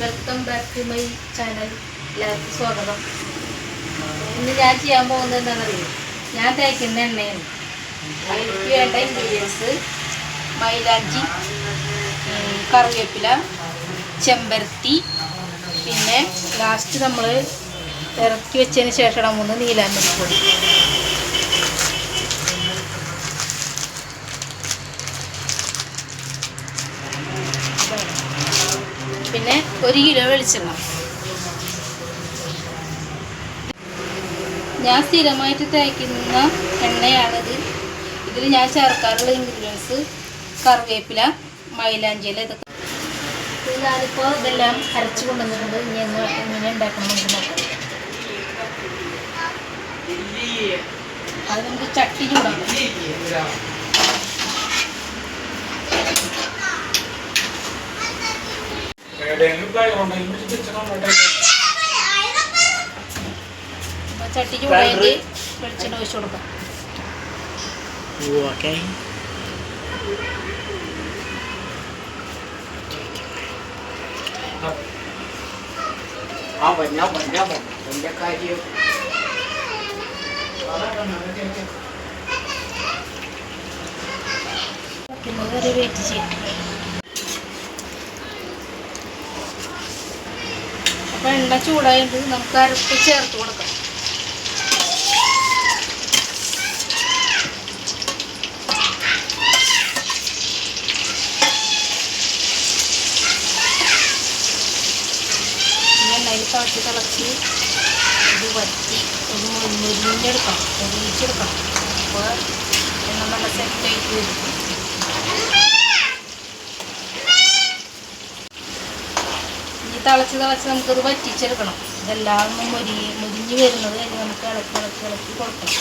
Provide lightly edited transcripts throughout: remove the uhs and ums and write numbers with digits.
Welcome back to my channel. എല്ലാവർക്കും സ്വാഗതം. ഇന്ന് ഞാൻ ചെയ്യാൻ പോകുന്നത് എന്താണെന്നറിയോ, ഞാൻ തേക്കുന്ന എണ്ണയാണ്. അതിലേക്ക് വേണ്ട ഇൻഗ്രീഡിയൻസ് മൈലാഞ്ചി, കറിവേപ്പില, ചെമ്പരത്തി, പിന്നെ ലാസ്റ്റ് നമ്മൾ ഇറക്കി വെച്ചതിന് ശേഷം ഇടാൻ പോകുന്നത് നീലാമ്പരിപ്പൊടി. പിന്നെ 1 കിലോ വെളിച്ചെണ്ണ. ഞാൻ സ്ഥിരമായിട്ട് തേക്കുന്ന എണ്ണയാണിത്. ഇതിൽ ഞാൻ ചേർക്കാറുള്ള ഇൻഗ്രീഡിയൻസ് കറിവേപ്പില, മൈലാഞ്ചിയില, ഇതൊക്കെ. ഞാനിപ്പോൾ ഇതെല്ലാം അരച്ച് കൊണ്ടുവന്നിട്ടുണ്ട്. ഇനി എങ്ങനെ ഉണ്ടാക്കണം നമുക്ക് നോക്കാം. അത് നമുക്ക് ചട്ടി ചൂടാക്കാം. ചട്ടി ചൂടായിട്ട് വെളിച്ചെണ്ണ ഒഴിച്ചു കൊടുക്കാം. വെയിറ്റ് ചെയ്യാം. അപ്പോൾ എണ്ണ ചൂടായിട്ട് നമുക്ക് അരപ്പ് ചേർത്ത് കൊടുക്കാം. എണ്ണയിൽ തിളച്ച് ഇത് വറ്റി ഒരു മുരിഞ്ഞെടുക്കണം, ഒഴിച്ചെടുക്കണം. അപ്പോൾ എണ്ണ നല്ല സെറ്റായിട്ട് വരും. തിളച്ച് നമുക്കത് വറ്റിച്ചെടുക്കണം. ഇതെല്ലാം മുരിഞ്ഞ് വരുന്നത് കഴിഞ്ഞ് നമുക്ക് ഇളക്കി കൊടുക്കണം.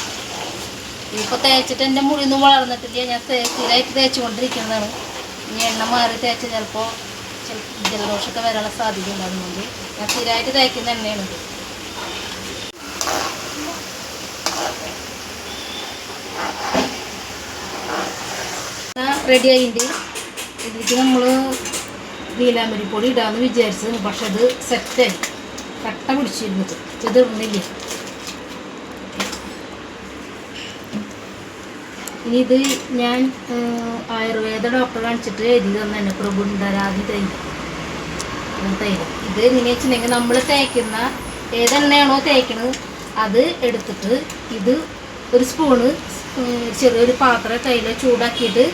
ഇതിപ്പോൾ തേച്ചിട്ട് എൻ്റെ മുടിയൊന്നും വളർന്നിട്ടില്ല. ഞാൻ സ്ഥിരമായിട്ട് തേച്ചുകൊണ്ടിരിക്കുന്നതാണ്. ഇനി എണ്ണ മാറി തേച്ച് ചിലപ്പോൾ ജലദോഷമൊക്കെ വരാനുള്ള സാധ്യത ഉണ്ടാകുന്നുണ്ട്. ഞാൻ സ്ഥിരമായിട്ട് തേക്കുന്ന എണ്ണയാണിത്. റെഡി ആയിട്ട് ഇതിലേക്ക് നമ്മൾ നീലാമ്പരിപ്പൊടി ഇടാമെന്ന് വിചാരിച്ചത്, പക്ഷെ അത് സെറ്റായി കട്ട പിടിച്ചിരുന്നത്. ഇത് ഇടുന്നില്ല. ഇനി ഇത് ഞാൻ ആയുർവേദ ഡോക്ടറെ കാണിച്ചിട്ട് എഴുതി തന്നെ പ്രബുന്ധരാതി തൈലം. ഇത് എങ്ങനെ വെച്ചിട്ടുണ്ടെങ്കിൽ നമ്മൾ തേക്കുന്ന ഏതെണ്ണയാണോ തേക്കുന്നത് അത് എടുത്തിട്ട് ഇത് ഒരു സ്പൂണ് ചെറിയൊരു പാത്രം കയ്യിൽ ചൂടാക്കിയിട്ട്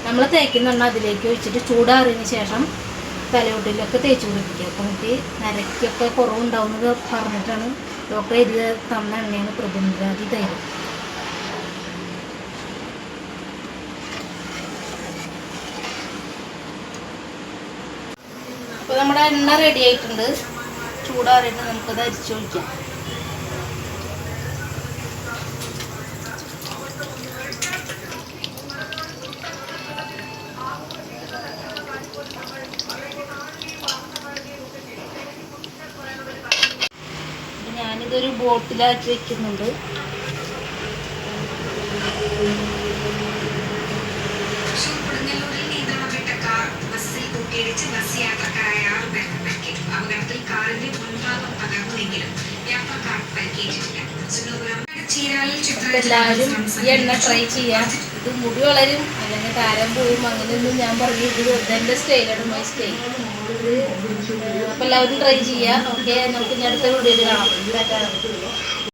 നമ്മൾ തേക്കുന്ന എണ്ണ അതിലേക്ക് ഒഴിച്ചിട്ട് ചൂടാറിയതിന് ശേഷം തലയോട്ടിലൊക്കെ തേച്ച് പിടിപ്പിക്കുക. അപ്പോൾ നമുക്ക് നരയ്ക്കൊക്കെ കുറവുണ്ടാവുന്നത് പറഞ്ഞിട്ടാണ് ഡോക്ടർ എഴുതി തന്ന എണ്ണയാണ് പ്രബുന്ധരാതി തൈലം. അപ്പോൾ നമ്മുടെ എണ്ണ റെഡി ആയിട്ടുണ്ട്. ചൂടാറിയിട്ട് നമുക്കത് അരിച്ചൊഴിക്കാം. ഞാനിതൊരു ബോട്ടിലാക്കി വെക്കുന്നുണ്ട്. എല്ലാവരും ഈ എണ്ണ ട്രൈ ചെയ്യാം. ഇത് മുടി വളരും, അല്ലെങ്കിൽ താരം പോവും, അങ്ങനെയൊന്നും ഞാൻ പറഞ്ഞു. ഇത് എൻ്റെ സ്റ്റൈലാണ്, മൈ സ്റ്റൈൽ. ഇത് അപ്പോൾ എല്ലാവരും ട്രൈ ചെയ്യാം. ഓക്കെ, നമുക്ക് ഇനി അടുത്ത വീഡിയോയിൽ കാണാം.